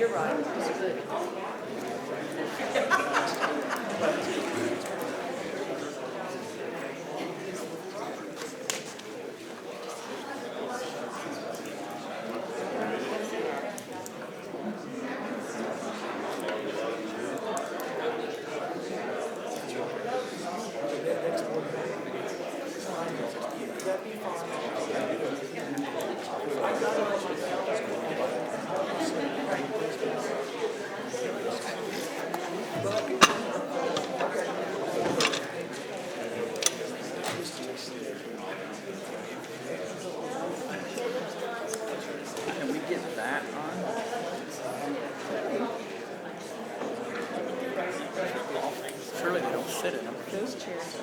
you're right. It's good. Can we get that on? Surely they don't sit in them. Those chairs.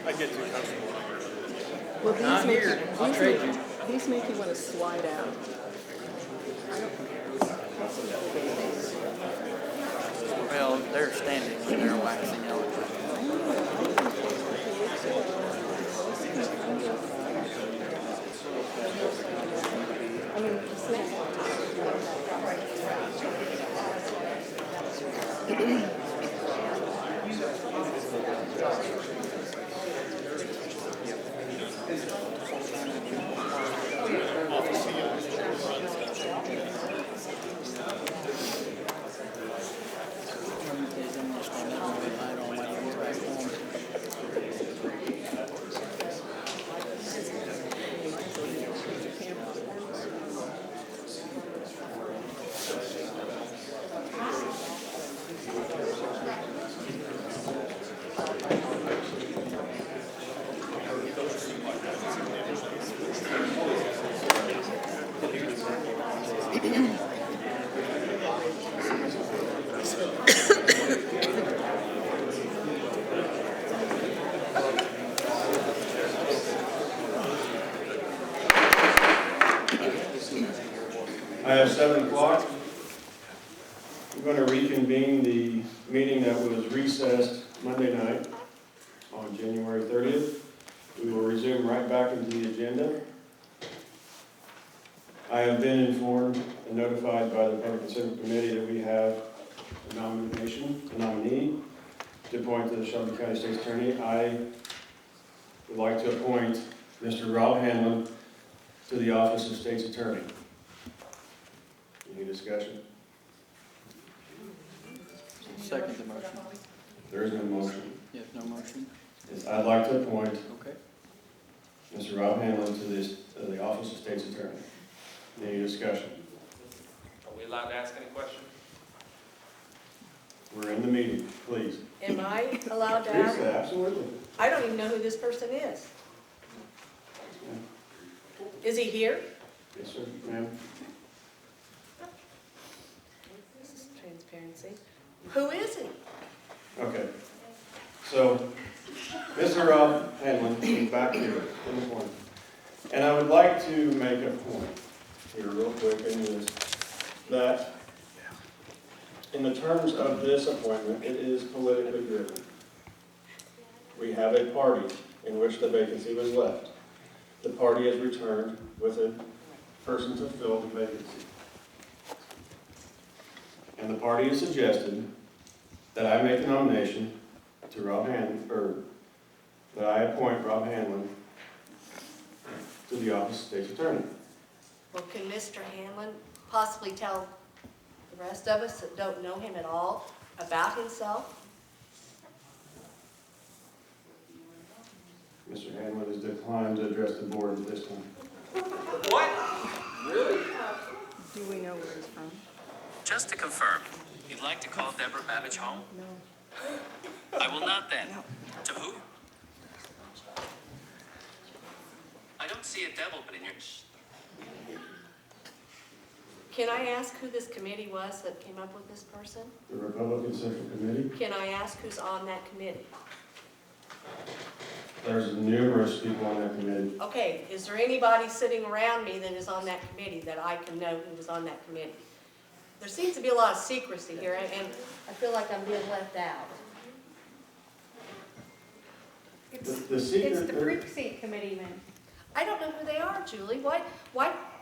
I get too comfortable. Well, these Not make here. I'll trade you. these make you want to slide out. Well, they're standing when they're waxing eloquent. I mean, I have 7 o'clock. We're going to reconvene the meeting that was recessed Monday night on January 30th. We will resume right back into the agenda. I have been informed and notified by the Public and Civic Committee that we have a nominee to appoint to the Shelby County State's Attorney. I would like to appoint Mr. Rob Hanlon to the office of State's Attorney. Any discussion? Second the motion. There is no motion. Yes, no motion? Yes, I'd like to appoint Okay. Mr. Rob Hanlon to the office of State's Attorney. Any discussion? Are we allowed to ask any questions? We're in the meeting, please. am I allowed to Yes, ask? absolutely. I don't even know who this person is. Is he here? Yes, sir, ma'am. This is transparency. Who is he? Okay. So, Mr. Rob Hanlon is back here in the corner. And I would like to make a point here real quick, and is that in the terms of this appointment, it is politically driven. We have a party in which the vacancy was left. The party has returned with a person to fill the vacancy. And the party has suggested that I make a nomination to Rob Hanlon, or that I appoint Rob Hanlon to the office of State's Attorney. Well, can Mr. Hanlon possibly tell the rest of us that don't know him at all about himself? Mr. Hanlon has declined to address the board at this time. What? Really? Do we know where he's from? Just to confirm, you'd like to call Deborah Babbage home? No. I will not then. To who? I don't see a devil but in your... Can I ask who this committee was that came up with this person? The Republican Central Committee, Can I ask who's on that committee? there's numerous people on that committee. Okay, is there anybody sitting around me that is on that committee that I can know who was on that committee? There seems to be a lot of secrecy here, and I feel like I'm being left out. The secret, It's the precinct committee, man. I don't know who they are, Julie. Why,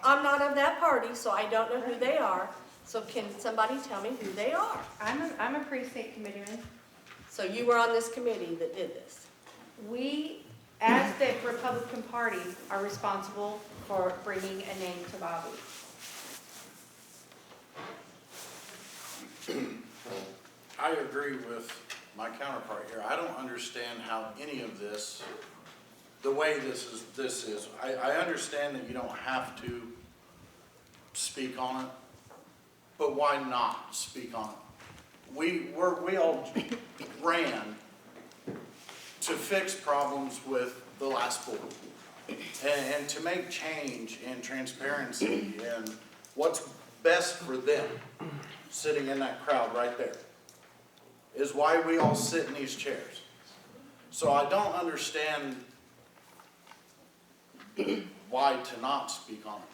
I'm not of that party, so I don't know who they are. So can somebody tell me who they are? I'm a precinct committeeman. So you were on this committee that did this? We, as the Republican Party, are responsible for bringing a name to Bobby. I agree with my counterpart here. I don't understand how any of this, the way this is. I understand that you don't have to speak on it, but why not speak on it? We all ran to fix problems with the last board and to make change and transparency and what's best for them, sitting in that crowd right there, is why we all sit in these chairs. So I don't understand why to not speak on it.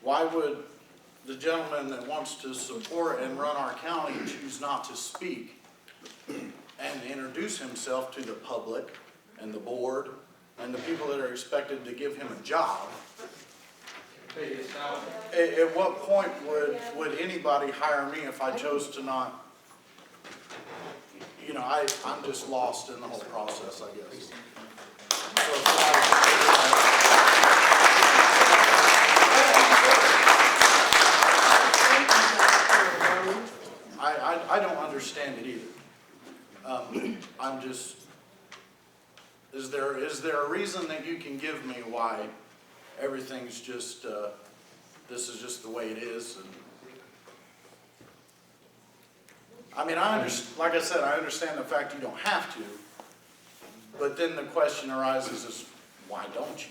Why would the gentleman that wants to support and run our county choose not to speak and introduce himself to the public and the board and the people that are expected to give him a job? At what point would anybody hire me if I chose to not? You know, I'm just lost in the whole process, I guess. I don't understand it either. I'm just, is there a reason that you can give me why everything's just, this is just the way it is? And I mean, like I said, I understand the fact you don't have to, but then the question arises is, why don't you?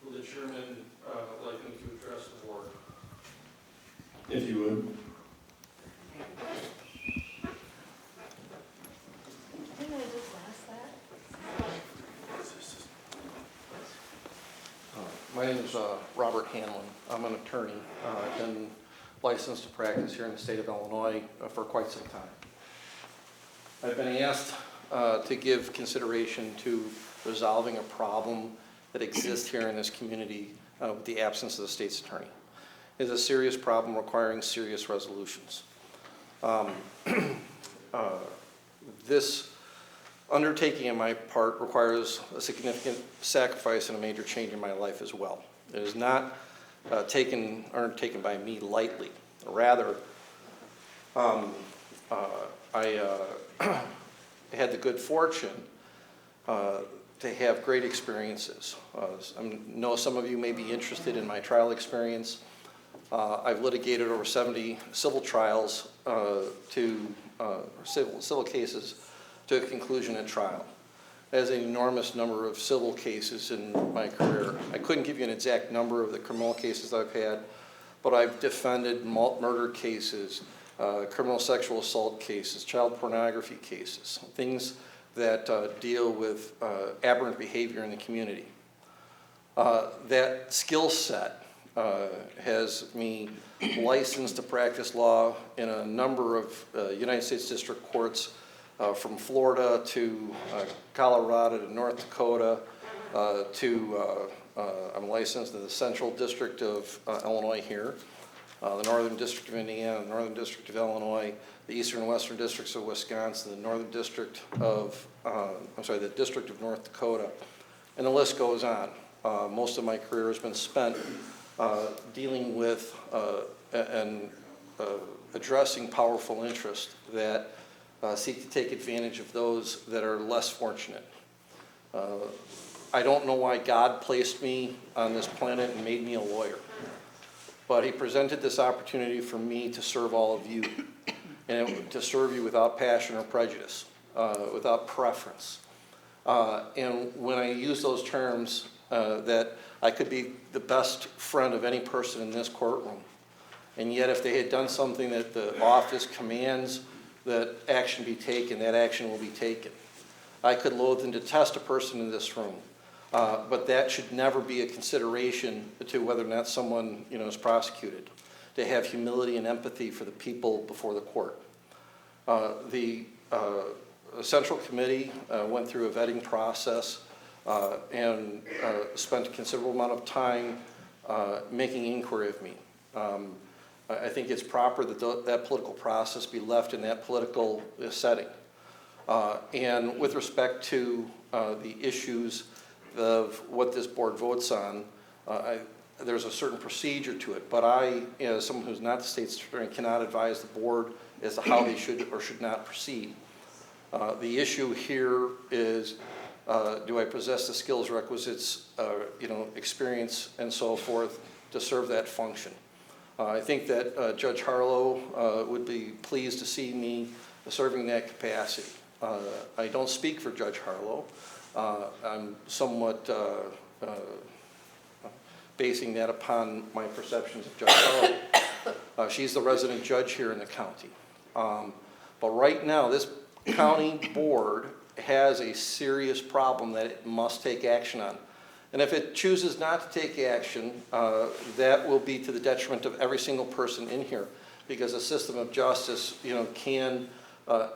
Will the chairman like me to address the board? If you would. Didn't I just ask that? My name is Robert Hanlon. I'm an attorney. I've been licensed to practice here in the state of Illinois for quite some time. I've been asked to give consideration to resolving a problem that exists here in this community with the absence of the state's attorney. It is a serious problem requiring serious resolutions. This undertaking on my part requires a significant sacrifice and a major change in my life as well. It is not undertaken by me lightly. Rather, I had the good fortune to have great experiences. I know some of you may be interested in my trial experience. I've litigated over 70 civil trials civil cases to a conclusion at trial. There's an enormous number of civil cases in my career. I couldn't give you an exact number of the criminal cases I've had, but I've defended murder cases, criminal sexual assault cases, child pornography cases, things that deal with aberrant behavior in the community. That skill set has me licensed to practice law in a number of United States district courts, from Florida to Colorado to North Dakota I'm licensed in the Central District of Illinois here, the Northern District of Indiana, the Northern District of Illinois, the Eastern and Western Districts of Wisconsin, the Northern District of, the District of North Dakota, and the list goes on. Most of my career has been spent dealing with and addressing powerful interests that seek to take advantage of those that are less fortunate. I don't know why God placed me on this planet and made me a lawyer, but He presented this opportunity for me to serve all of you, and to serve you without passion or prejudice, without preference. And when I use those terms, that I could be the best friend of any person in this courtroom, and yet if they had done something that the office commands that action be taken, that action will be taken. I could loathe and detest a person in this room. But that should never be a consideration to whether or not someone, is prosecuted. To have humility and empathy for the people before the court. The Central Committee went through a vetting process and spent a considerable amount of time making inquiry of me. I think it's proper that that political process be left in that political setting. And with respect to the issues of what this board votes on, there's a certain procedure to it, but I, as someone who's not the state's attorney, cannot advise the board as to how they should or should not proceed. The issue here is, do I possess the skills requisites, experience and so forth to serve that function? I think that Judge Harlow would be pleased to see me serving that capacity. I don't speak for Judge Harlow. I'm somewhat basing that upon my perceptions of Judge Harlow. She's the resident judge here in the county. But right now, this county board has a serious problem that it must take action on. And if it chooses not to take action, that will be to the detriment of every single person in here, because the system of justice, can,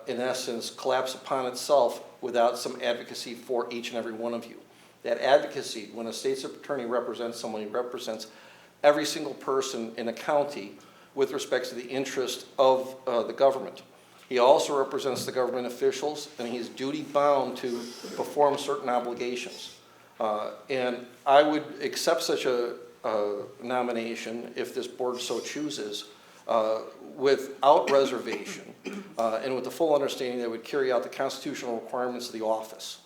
in essence, collapse upon itself without some advocacy for each and every one of you. That advocacy, when a state's attorney represents someone, he represents every single person in a county with respect to the interest of the government. He also represents the government officials, and he's duty-bound to perform certain obligations. And I would accept such a nomination, if this board so chooses, without reservation, and with the full understanding that it would carry out the constitutional requirements of the office.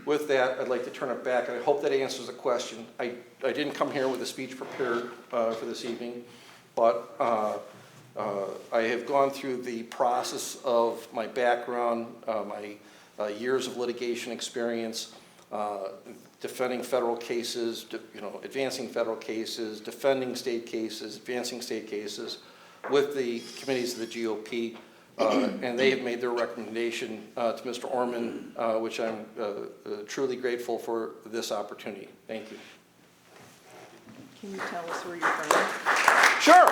With that, I'd like to turn it back, and I hope that answers the question. I didn't come here with a speech prepared for this evening, but I have gone through the process of my background, my years of litigation experience, defending federal cases, advancing federal cases, defending state cases, advancing state cases with the committees of the GOP. And they have made their recommendation to Mr. Orman, which I'm truly grateful for this opportunity. Thank you. Can you tell us where you're from? Sure.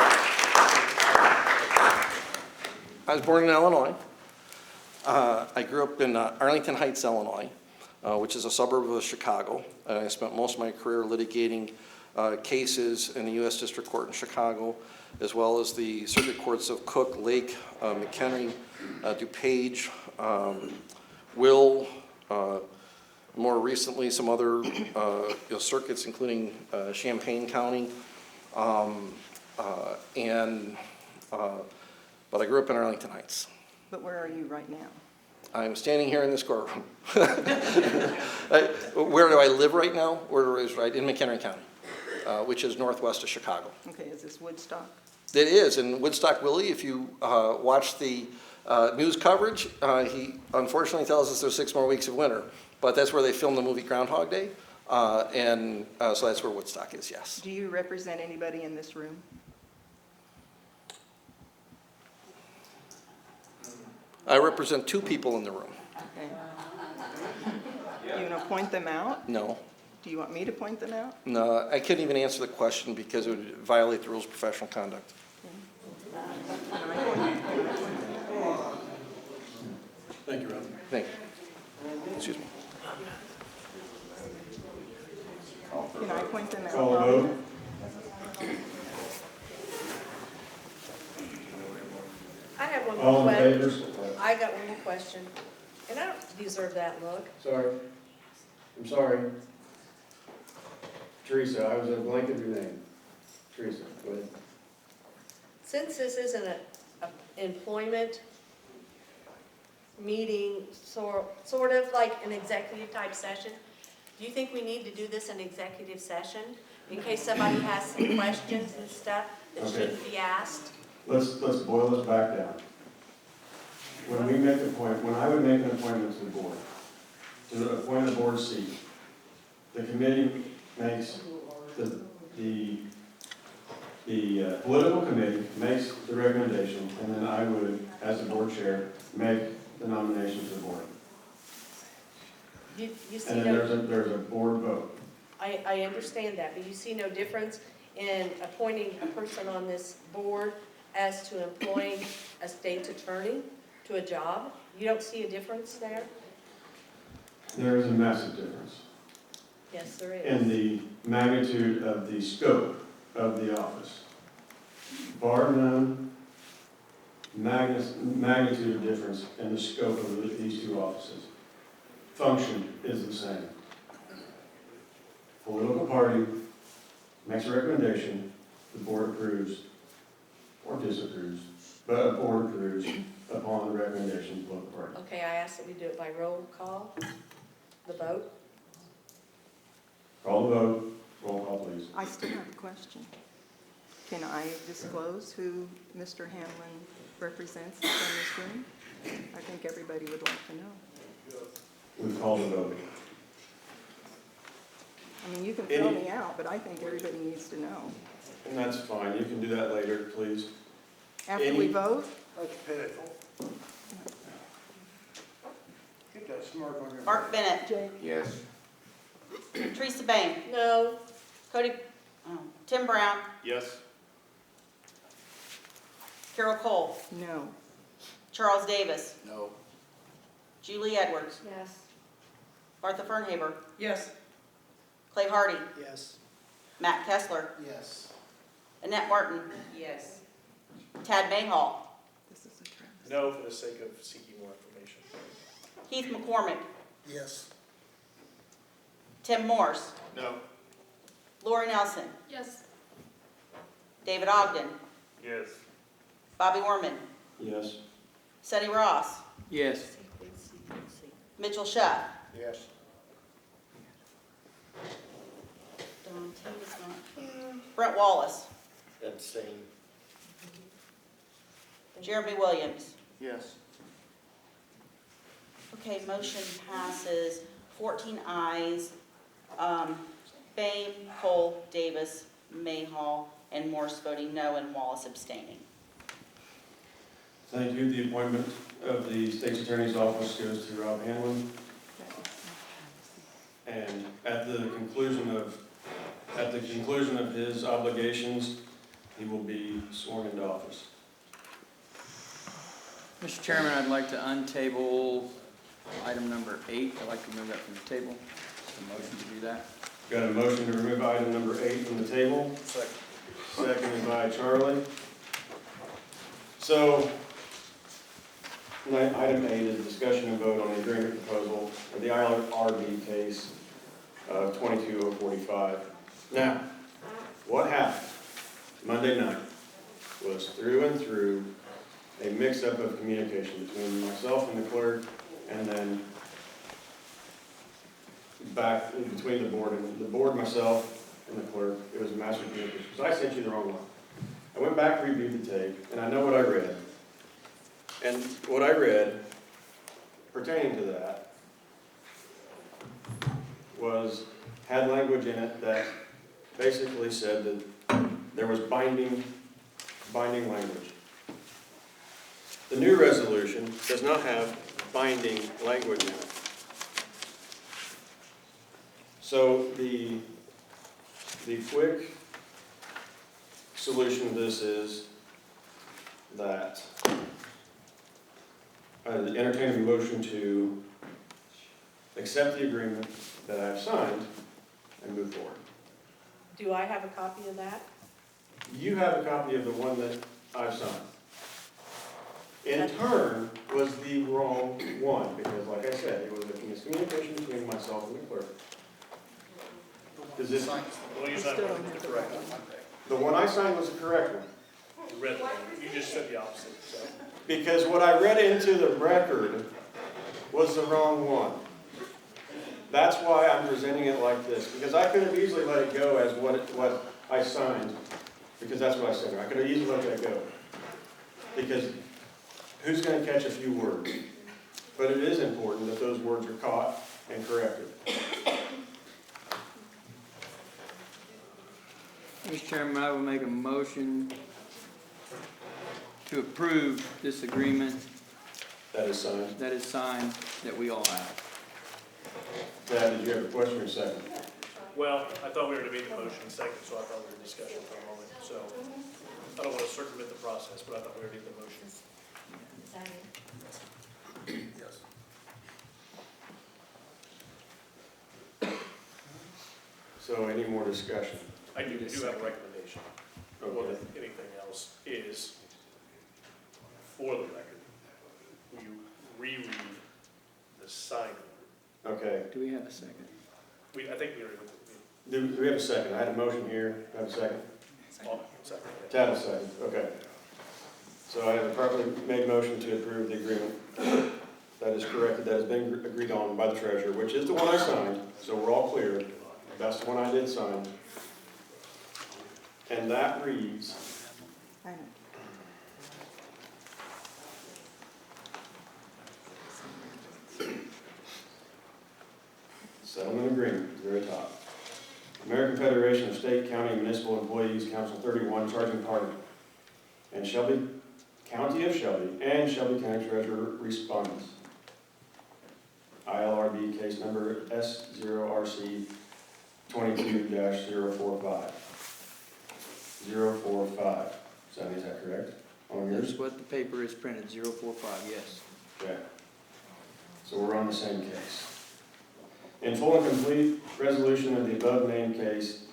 I was born in Illinois. I grew up in Arlington Heights, Illinois, which is a suburb of Chicago. I spent most of my career litigating cases in the U.S. District Court in Chicago, as well as the circuit courts of Cook, Lake, McHenry, DuPage, Will, more recently some other circuits, including Champaign County, but I grew up in Arlington Heights. But where are you right now? I'm standing here in this courtroom. Where do I live right now? Where is right in McHenry County, which is northwest of Chicago. Okay, is this Woodstock? It is, and Woodstock Willie, if you watch the news coverage, he unfortunately tells us there's 6 more weeks of winter, but that's where they filmed the movie Groundhog Day, so that's where Woodstock is, yes. Do you represent anybody in this room? I represent 2 people in the room. Okay. Do you want to point them out? No. Do you want me to point them out? No, I couldn't even answer the question because it would violate the rules of professional conduct. Thank you, Ron. Thank you. Excuse me. Can I point them out? Call the vote. I have one more All in question. favor? I got one more question, and I don't deserve that look. Sorry. I'm sorry. Teresa, I was a blank of your name. Teresa, go ahead. Since this isn't an employment meeting, sort of like an executive type session, do you think we need to do this in executive session in case somebody has some questions and stuff that Okay. shouldn't be asked? Let's boil this back down. When I would make an appointment to the board, to appoint a board seat, the committee makes, the political committee makes the recommendation, and then I would, as the board chair, make the nomination to the board. You see And then no, there's a board vote. I understand that, but you see no difference in appointing a person on this board as to employing a state's attorney to a job? You don't see a difference there? There is a massive difference Yes, there is. in the magnitude of the scope of the office. Bar none, magnitude of difference in the scope of these two offices. Function is the same. Political party makes a recommendation, the board approves or disapproves, but a board approves upon the recommendation of the political party. Okay, I asked that we do it by roll call, the vote. Call the vote, roll call please. I still have a question. Can I disclose who Mr. Hanlon represents in this room? I think everybody would like to know. We've called the vote. I mean, you can throw me out, but I think everybody needs to know. And that's fine, you can do that later, please. After we vote? Mark Bennett. Jake? Yes. Teresa Bain. No, Tim Brown. Yes. Carol Cole. No. Charles Davis. No. Julie Edwards. yes. Martha Fernhaber. Yes. Clay Hardy. Yes. Matt Kessler. Yes. Annette Martin. Yes. Tad Mayhall. This is a travesty. No, for the sake of seeking more information. Heath McCormick. Yes. Tim Morse. No. Lori Nelson. Yes. David Ogden. Yes. Bobby Orman. Yes. Sonny Ross. Yes. Mitchell Shuff. Yes. Don T is not here. Brent Wallace. Abstain. Jeremy Williams. Yes. Okay, motion passes 14 ayes. Bain, Cole, Davis, Mayhall, and Morse voting no, and Wallace abstaining. Thank you. The appointment of the state's attorney's office goes to Rob Hanlon. And at the conclusion of his obligations, he will be sworn into office. Mr. Chairman, I'd like to untable item number 8. I'd like to remove that from the table. A motion to do that. Got a motion to remove item number 8 from the table. Seconded by Charlie. So, item 8 is discussion and vote on the agreement proposal of the IRB case of 22045. Now, what happened Monday night was through and through a mix-up of communication between myself and the clerk, and then back between the board, myself, and the clerk. It was a master communication, because I sent you the wrong one. I went back, reviewed the tape, and I know what I read. And what I read pertaining to that had language in it that basically said that there was binding language. The new resolution does not have binding language in it. So the quick solution to this is that I entertain a motion to accept the agreement that I've signed and move forward. Do I have a copy of that? You have a copy of the one that I've signed. In turn, was the wrong one, because like I said, it was a miscommunication between myself and the clerk. Does this, Well, you signed Still the don't have the correct right one. the one I signed was the correct one? The red one. You just said the opposite, so. Because what I read into the record was the wrong one. That's why I'm presenting it like this, because I could have easily let it go as what I signed, because that's what I said. I could have easily let that go. Because who's going to catch a few words? But it is important that those words are caught and corrected. Mr. Chairman, I will make a motion to approve this agreement That is signed. that is signed, that we all have. Tad, did you have a question or a second? Well, I thought we were debating the motion second, so I thought we were in discussion for a moment. So I don't want to circumvent the process, but I thought we were doing the motion. Yes. So any more discussion? I do have a recommendation. More Okay. than anything else is, for the record, will you reread the sign order? Okay. Do we have a second? I think we already, Do we have a second? I had a motion here. Do I have a second? second. Tad will second. Okay. So I have a properly made motion to approve the agreement. That is correct. That has been agreed on by the treasurer, which is the one I signed. So we're all clear. That's the one I did sign. And that reads, I know. settlement agreement, at the very top. American Federation of State, County, and Municipal Employees, Council 31, charging party. And Shelby, County of Shelby, and Shelby County Treasurer respondents. ILRB case number S0RC 22-045. 045. Sandy, is that correct? On yours? That's what the paper is printed, 045, yes. Okay. So we're on the same case. In full and complete resolution of the above named case,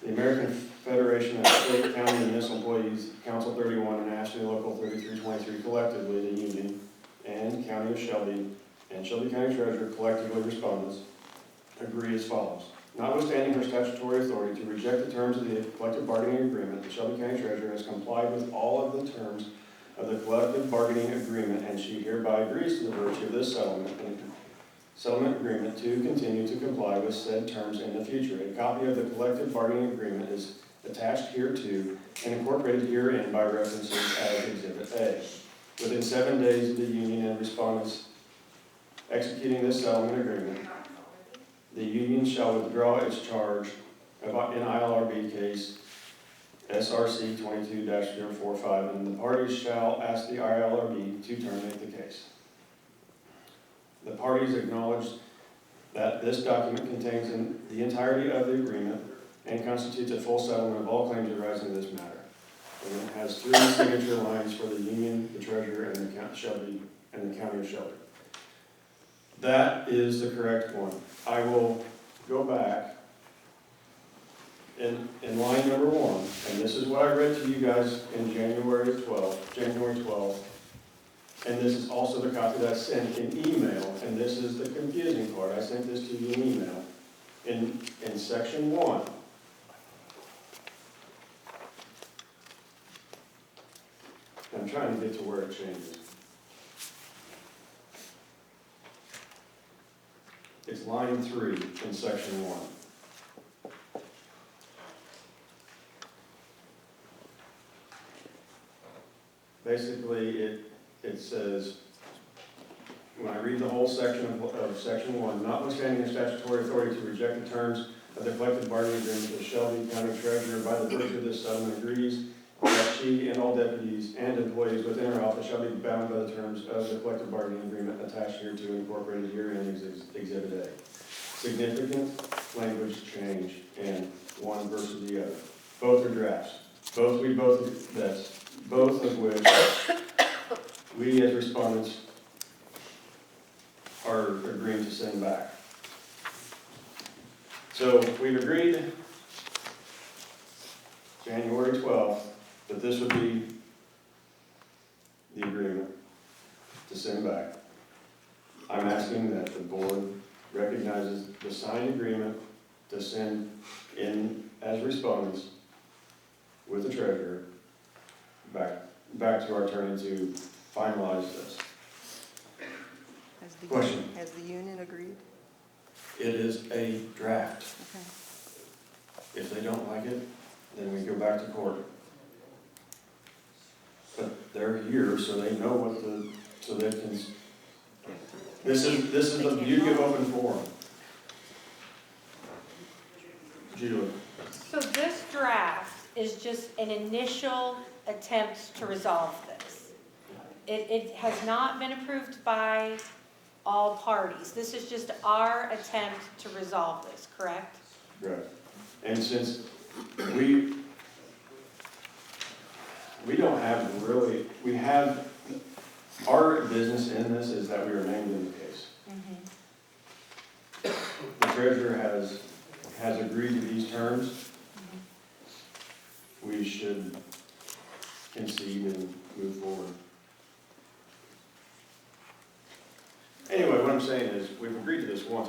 the American Federation of State, County, and Municipal Employees, Council 31, and Ashley Local 3323 collectively, the Union, and County of Shelby, and Shelby County Treasurer collectively respondents, agree as follows. Notwithstanding her statutory authority to reject the terms of the collective bargaining agreement, the Shelby County Treasurer has complied with all of the terms of the collective bargaining agreement, and she hereby agrees to the virtue of this settlement agreement to continue to comply with said terms in the future. A copy of the collective bargaining agreement is attached hereto and incorporated herein by references as Exhibit A. Within 7 days of the union and respondents executing this settlement agreement, the union shall withdraw its charge in ILRB case SRC 22-045, and the parties shall ask the ILRB to terminate the case. The parties acknowledge that this document contains the entirety of the agreement and constitutes a full settlement of all claims arising to this matter. And it has 3 signature lines for the union, the treasurer, and the county of Shelby. That is the correct one. I will go back in line number 1, and this is what I read to you guys in January 12th. And this is also the copy that I sent in email, and this is the confusing part. I sent this to you in email. In section 1, I'm trying to get to where it changes. It's line 3 in section 1. Basically, it says, when I read the whole section of section 1, notwithstanding the statutory authority to reject the terms of the collective bargaining agreement, the Shelby County Treasurer, by the virtue of this settlement, agrees that she and all deputies and employees within her office shall be bound by the terms of the collective bargaining agreement attached here to incorporated herein as Exhibit A. Significant language change in one versus the other. Both are drafts. Both of which we as respondents are agreeing to send back. So we've agreed January 12th that this would be the agreement to send back. I'm asking that the board recognizes the signed agreement to send in as respondents with the treasurer back to our attorney to finalize this. Question. Has the union agreed? It is a draft. Okay. If they don't like it, then we go back to court. But they're here, so they know so they can, this is the beauty of open forum. Julie. So this draft is just an initial attempt to resolve this. It has not been approved by all parties. This is just our attempt to resolve this, correct? Right. And since we don't have really, we have, our business in this is that we are named in the case. The treasurer has agreed to these terms. We should concede and move forward. Anyway, what I'm saying is, we've agreed to this once,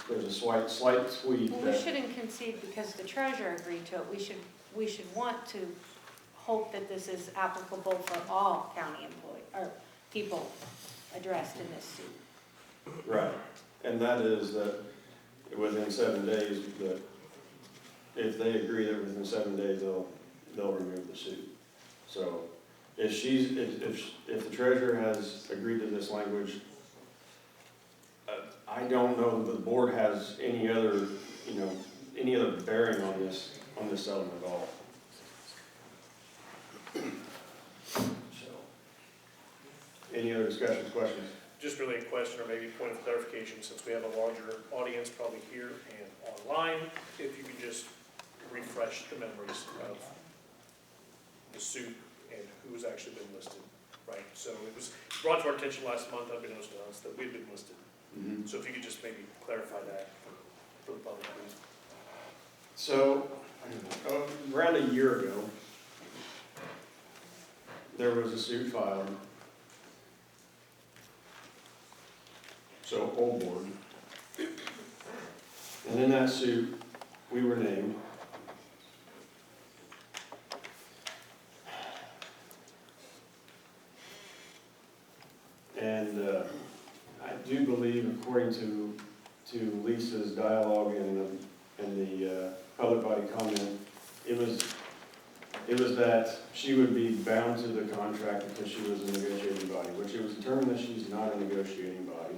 there's a slight squeeze Well, we shouldn't concede because the treasurer agreed to it. We should want to hope that this is applicable for all county employees, or people addressed in this suit. Right, and that is that within 7 days, that if they agree that within 7 days, they'll remove the suit. So if the treasurer has agreed to this language, I don't know that the board has any other bearing on this settlement at all. So, any other discussions, questions? Just really a question or maybe point of clarification, since we have a larger audience probably here and online, if you could just refresh the memories of the suit and who has actually been listed, right? So it was brought to our attention last month, unbeknownst to us, that we had been listed. Mm-hmm. So if you could just maybe clarify that for the public, please. So, around a year ago, there was a suit filed. So, old board. And in that suit, we were named. And I do believe, according to Lisa's dialogue in the public body comment, it was that she would be bound to the contract because she was a negotiating body, which it was determined that she's not a negotiating body,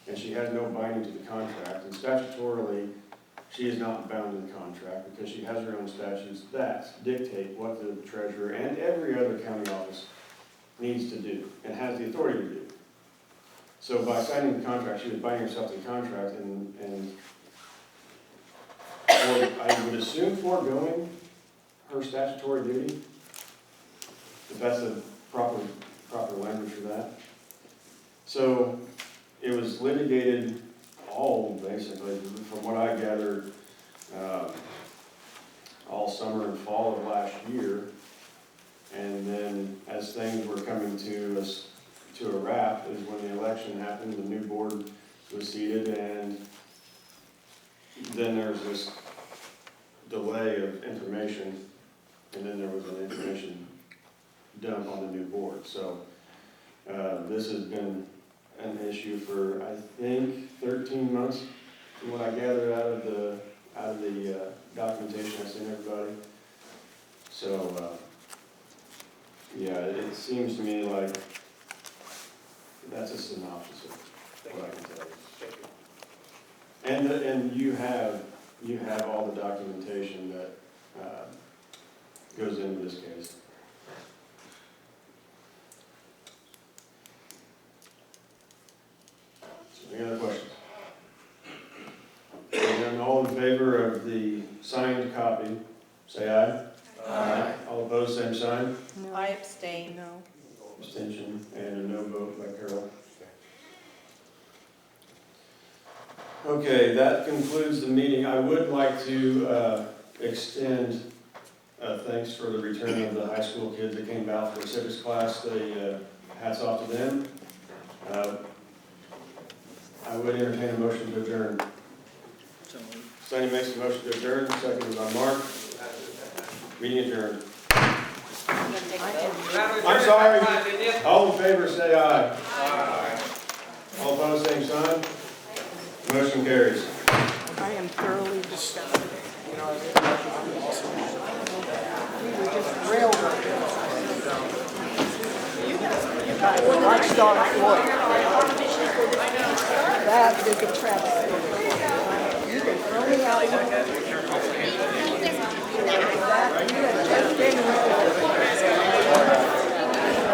and she has no binding to the contract, and statutorily, she is not bound to the contract because she has her own statutes that dictate what the treasurer and every other county office needs to do and has the authority to do. So by signing the contract, she was binding herself to the contract and or I would assume foregoing her statutory duty, if that's the proper language for that. So it was litigated all basically, from what I gathered, all summer and fall of last year. And then as things were coming to a wrap is when the election happened, the new board was seated, and then there's this delay of information, and then there was an information dump on the new board. So this has been an issue for, I think, 13 months, from what I gathered out of the documentation I sent everybody. So yeah, it seems to me like that's a synopsis of what I can tell you. Thank you. And you have all the documentation that goes into this case. So, any other questions? And all in favor of the signed copy, say aye. Aye. All opposed, same sign. No. I abstain. No. Abstention and a no vote by Carol. Okay, that concludes the meeting. I would like to extend thanks for the return of the high school kids that came out for the civics class. Hats off to them. I would entertain a motion to adjourn. Sonny makes a motion to adjourn, seconded by Mark. Meeting adjourned. I'm sorry. All in favor, say aye. Aye. All opposed, same sign. Motion carries. I am thoroughly disgusted. We were just railroaded. Like Star Floyd. That is a travesty. You can throw me out. That, you